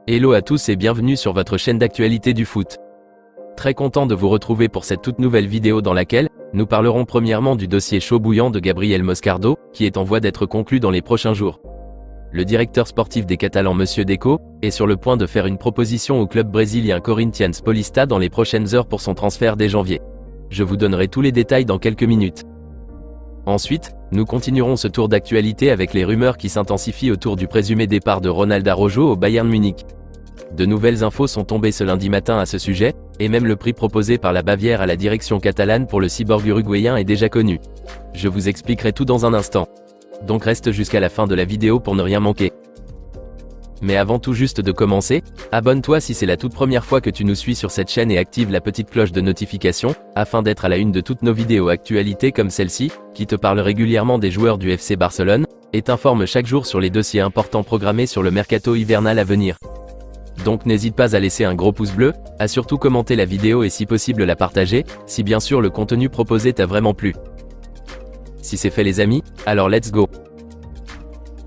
Hello à tous et bienvenue sur votre chaîne d'actualité du foot. Très content de vous retrouver pour cette toute nouvelle vidéo dans laquelle nous parlerons premièrement du dossier chaud bouillant de Gabriel Moscardo, qui est en voie d'être conclu dans les prochains jours. Le directeur sportif des Catalans Monsieur Deco est sur le point de faire une proposition au club brésilien Corinthians Paulista dans les prochaines heures pour son transfert dès janvier. Je vous donnerai tous les détails dans quelques minutes. Ensuite, nous continuerons ce tour d'actualité avec les rumeurs qui s'intensifient autour du présumé départ de Ronald Araujo au Bayern Munich. De nouvelles infos sont tombées ce lundi matin à ce sujet, et même le prix proposé par la Bavière à la direction catalane pour le cyborg uruguayen est déjà connu. Je vous expliquerai tout dans un instant. Donc reste jusqu'à la fin de la vidéo pour ne rien manquer. Mais avant tout juste de commencer, abonne-toi si c'est la toute première fois que tu nous suis sur cette chaîne et active la petite cloche de notification, afin d'être à la une de toutes nos vidéos actualités comme celle-ci, qui te parle régulièrement des joueurs du FC Barcelone, et t'informe chaque jour sur les dossiers importants programmés sur le mercato hivernal à venir. Donc n'hésite pas à laisser un gros pouce bleu, à surtout commenter la vidéo et si possible la partager, si bien sûr le contenu proposé t'a vraiment plu. Si c'est fait les amis, alors let's go.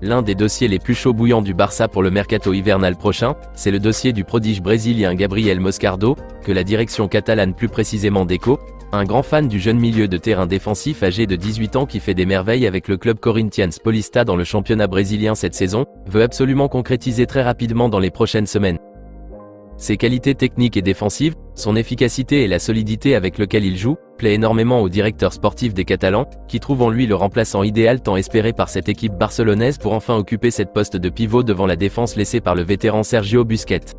L'un des dossiers les plus chauds bouillants du Barça pour le mercato hivernal prochain, c'est le dossier du prodige brésilien Gabriel Moscardo, que la direction catalane plus précisément Deco, un grand fan du jeune milieu de terrain défensif âgé de 18 ans qui fait des merveilles avec le club Corinthians Paulista dans le championnat brésilien cette saison, veut absolument concrétiser très rapidement dans les prochaines semaines. Ses qualités techniques et défensives, son efficacité et la solidité avec lequel il joue, plaît énormément au directeur sportif des Catalans, qui trouve en lui le remplaçant idéal tant espéré par cette équipe barcelonaise pour enfin occuper cette poste de pivot devant la défense laissée par le vétéran Sergio Busquets.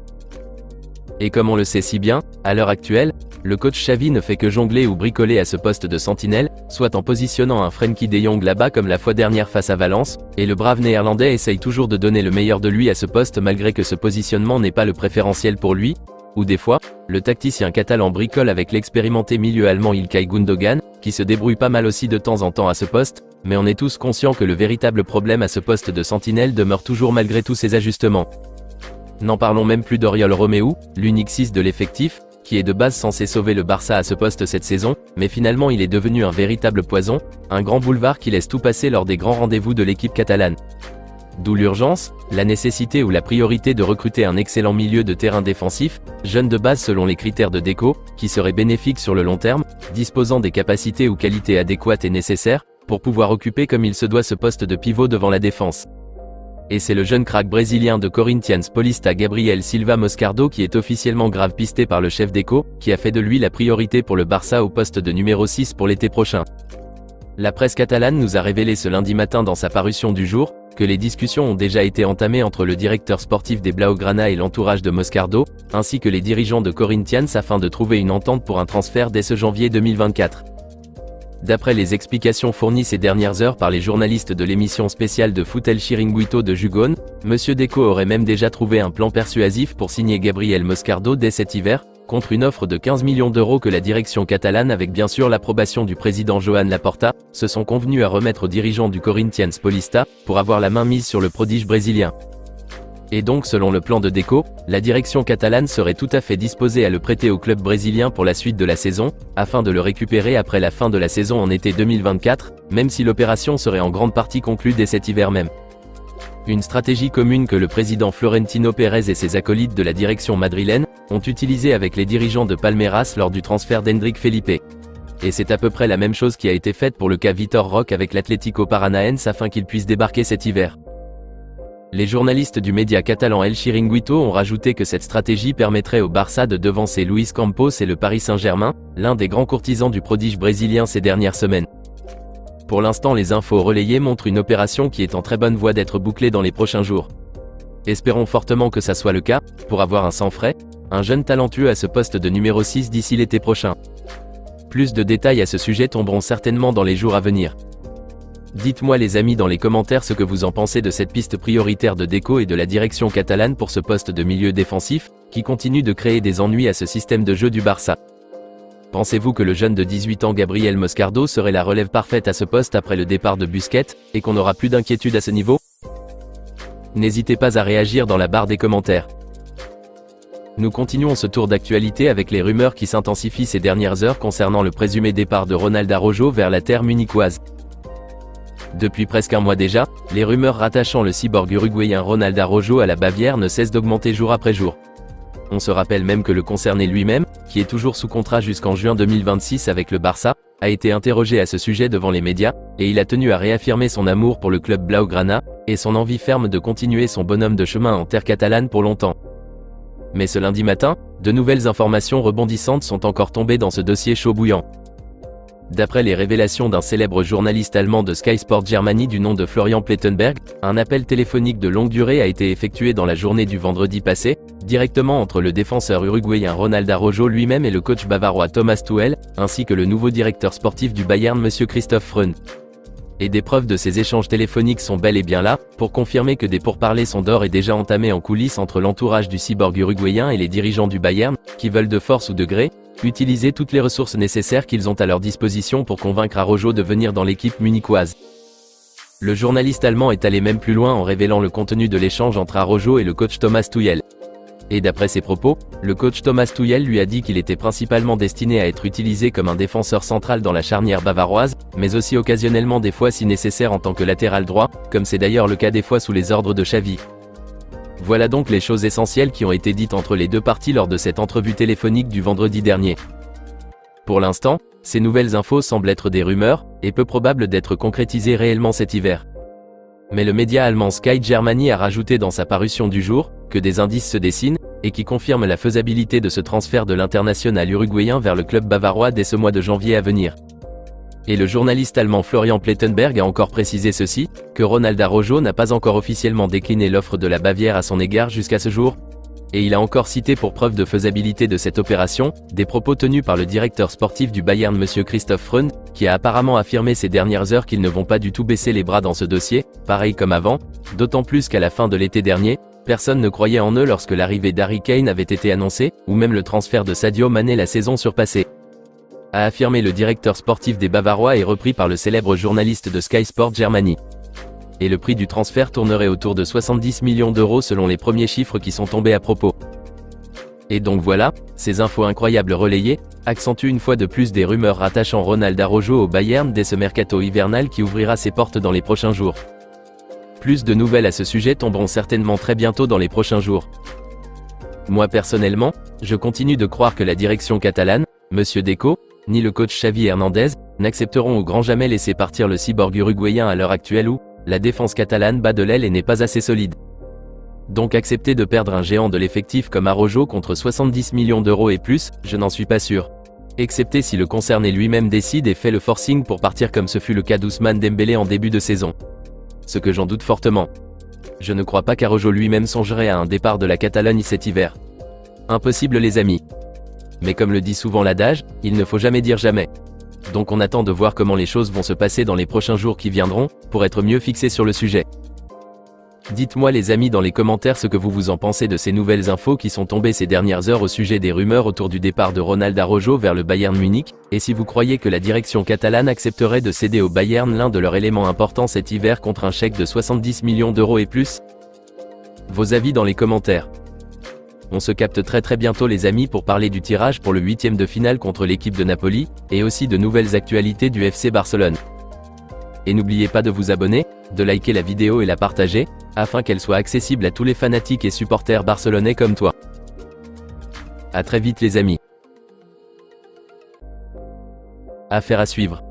Et comme on le sait si bien, à l'heure actuelle, le coach Xavi ne fait que jongler ou bricoler à ce poste de sentinelle, soit en positionnant un Frenkie de Jong là-bas comme la fois dernière face à Valence, et le brave néerlandais essaye toujours de donner le meilleur de lui à ce poste malgré que ce positionnement n'est pas le préférentiel pour lui, ou des fois, le tacticien catalan bricole avec l'expérimenté milieu allemand Ilkay Gundogan, qui se débrouille pas mal aussi de temps en temps à ce poste, mais on est tous conscients que le véritable problème à ce poste de sentinelle demeure toujours malgré tous ces ajustements. N'en parlons même plus d'Oriol Romeu, l'unique 6 de l'effectif, qui est de base censé sauver le Barça à ce poste cette saison, mais finalement il est devenu un véritable poison, un grand boulevard qui laisse tout passer lors des grands rendez-vous de l'équipe catalane. D'où l'urgence, la nécessité ou la priorité de recruter un excellent milieu de terrain défensif, jeune de base selon les critères de Deco, qui serait bénéfique sur le long terme, disposant des capacités ou qualités adéquates et nécessaires, pour pouvoir occuper comme il se doit ce poste de pivot devant la défense. Et c'est le jeune crack brésilien de Corinthians Paulista Gabriel Silva Moscardo qui est officiellement grave pisté par le chef Deco, qui a fait de lui la priorité pour le Barça au poste de numéro 6 pour l'été prochain. La presse catalane nous a révélé ce lundi matin dans sa parution du jour, que les discussions ont déjà été entamées entre le directeur sportif des Blaugrana et l'entourage de Moscardo, ainsi que les dirigeants de Corinthians afin de trouver une entente pour un transfert dès ce janvier 2024. D'après les explications fournies ces dernières heures par les journalistes de l'émission spéciale de foot El Chiringuito de Jugón, Monsieur Deco aurait même déjà trouvé un plan persuasif pour signer Gabriel Moscardo dès cet hiver, contre une offre de 15 millions d'euros que la direction catalane avec bien sûr l'approbation du président Joan Laporta, se sont convenus à remettre aux dirigeants du Corinthians Paulista, pour avoir la main mise sur le prodige brésilien. Et donc selon le plan de Deco, la direction catalane serait tout à fait disposée à le prêter au club brésilien pour la suite de la saison, afin de le récupérer après la fin de la saison en été 2024, même si l'opération serait en grande partie conclue dès cet hiver même. Une stratégie commune que le président Florentino Pérez et ses acolytes de la direction madrilène ont utilisée avec les dirigeants de Palmeiras lors du transfert d'Endrick Felipe. Et c'est à peu près la même chose qui a été faite pour le cas Vitor Roque avec l'Atlético Paranaense afin qu'il puisse débarquer cet hiver. Les journalistes du média catalan El Chiringuito ont rajouté que cette stratégie permettrait au Barça de devancer Luis Campos et le Paris Saint-Germain, l'un des grands courtisans du prodige brésilien ces dernières semaines. Pour l'instant, les infos relayées montrent une opération qui est en très bonne voie d'être bouclée dans les prochains jours. Espérons fortement que ça soit le cas, pour avoir un sang frais, un jeune talentueux à ce poste de numéro 6 d'ici l'été prochain. Plus de détails à ce sujet tomberont certainement dans les jours à venir. Dites-moi les amis dans les commentaires ce que vous en pensez de cette piste prioritaire de Deco et de la direction catalane pour ce poste de milieu défensif, qui continue de créer des ennuis à ce système de jeu du Barça. Pensez-vous que le jeune de 18 ans Gabriel Moscardo serait la relève parfaite à ce poste après le départ de Busquets, et qu'on n'aura plus d'inquiétude à ce niveau? N'hésitez pas à réagir dans la barre des commentaires. Nous continuons ce tour d'actualité avec les rumeurs qui s'intensifient ces dernières heures concernant le présumé départ de Ronald Araujo vers la terre munichoise. Depuis presque un mois déjà, les rumeurs rattachant le cyborg uruguayen Ronald Araujo à la Bavière ne cessent d'augmenter jour après jour. On se rappelle même que le concerné lui-même, qui est toujours sous contrat jusqu'en juin 2026 avec le Barça, a été interrogé à ce sujet devant les médias, et il a tenu à réaffirmer son amour pour le club blaugrana, et son envie ferme de continuer son bonhomme de chemin en terre catalane pour longtemps. Mais ce lundi matin, de nouvelles informations rebondissantes sont encore tombées dans ce dossier chaud bouillant. D'après les révélations d'un célèbre journaliste allemand de Sky Sport Germany du nom de Florian Plettenberg, un appel téléphonique de longue durée a été effectué dans la journée du vendredi passé, directement entre le défenseur uruguayen Ronald Araujo lui-même et le coach bavarois Thomas Tuchel, ainsi que le nouveau directeur sportif du Bayern M. Christoph Freund. Et des preuves de ces échanges téléphoniques sont bel et bien là, pour confirmer que des pourparlers sont d'ores et déjà entamés en coulisses entre l'entourage du cyborg uruguayen et les dirigeants du Bayern, qui veulent de force ou de gré, utiliser toutes les ressources nécessaires qu'ils ont à leur disposition pour convaincre Araujo de venir dans l'équipe munichoise. Le journaliste allemand est allé même plus loin en révélant le contenu de l'échange entre Araujo et le coach Thomas Tuchel. Et d'après ses propos, le coach Thomas Tuchel lui a dit qu'il était principalement destiné à être utilisé comme un défenseur central dans la charnière bavaroise, mais aussi occasionnellement des fois si nécessaire en tant que latéral droit, comme c'est d'ailleurs le cas des fois sous les ordres de Xavi. Voilà donc les choses essentielles qui ont été dites entre les deux parties lors de cette entrevue téléphonique du vendredi dernier. Pour l'instant, ces nouvelles infos semblent être des rumeurs, et peu probables d'être concrétisées réellement cet hiver. Mais le média allemand Sky Germany a rajouté dans sa parution du jour, que des indices se dessinent, et qui confirment la faisabilité de ce transfert de l'international uruguayen vers le club bavarois dès ce mois de janvier à venir. Et le journaliste allemand Florian Plettenberg a encore précisé ceci, que Ronald Araujo n'a pas encore officiellement décliné l'offre de la Bavière à son égard jusqu'à ce jour. Et il a encore cité pour preuve de faisabilité de cette opération, des propos tenus par le directeur sportif du Bayern M. Christoph Freund, qui a apparemment affirmé ces dernières heures qu'ils ne vont pas du tout baisser les bras dans ce dossier, pareil comme avant, d'autant plus qu'à la fin de l'été dernier, personne ne croyait en eux lorsque l'arrivée d'Harry Kane avait été annoncée, ou même le transfert de Sadio Mané la saison surpassée. A affirmé le directeur sportif des Bavarois et repris par le célèbre journaliste de Sky Sport Germany. Et le prix du transfert tournerait autour de 70 millions d'euros selon les premiers chiffres qui sont tombés à propos. Et donc voilà, ces infos incroyables relayées, accentuent une fois de plus des rumeurs rattachant Ronald Araujo au Bayern dès ce mercato hivernal qui ouvrira ses portes dans les prochains jours. Plus de nouvelles à ce sujet tomberont certainement très bientôt dans les prochains jours. Moi personnellement, je continue de croire que la direction catalane, Monsieur Deco, ni le coach Xavi Hernandez, n'accepteront au grand jamais laisser partir le cyborg uruguayen à l'heure actuelle où la défense catalane bat de l'aile et n'est pas assez solide. Donc accepter de perdre un géant de l'effectif comme Araujo contre 70 millions d'euros et plus, je n'en suis pas sûr. Excepté si le concerné lui-même décide et fait le forcing pour partir comme ce fut le cas d'Ousmane Dembélé en début de saison. Ce que j'en doute fortement. Je ne crois pas qu'Araujo lui-même songerait à un départ de la Catalogne cet hiver. Impossible les amis. Mais comme le dit souvent l'adage, il ne faut jamais dire jamais. Donc on attend de voir comment les choses vont se passer dans les prochains jours qui viendront, pour être mieux fixé sur le sujet. Dites-moi les amis dans les commentaires ce que vous en pensez de ces nouvelles infos qui sont tombées ces dernières heures au sujet des rumeurs autour du départ de Ronald Araujo vers le Bayern Munich, et si vous croyez que la direction catalane accepterait de céder au Bayern l'un de leurs éléments importants cet hiver contre un chèque de 70 millions d'euros et plus. Vos avis dans les commentaires. On se capte très bientôt les amis pour parler du tirage pour le 8e de finale contre l'équipe de Napoli, et aussi de nouvelles actualités du FC Barcelone. Et n'oubliez pas de vous abonner, de liker la vidéo et la partager, afin qu'elle soit accessible à tous les fanatiques et supporters barcelonais comme toi. À très vite les amis. Affaire à suivre.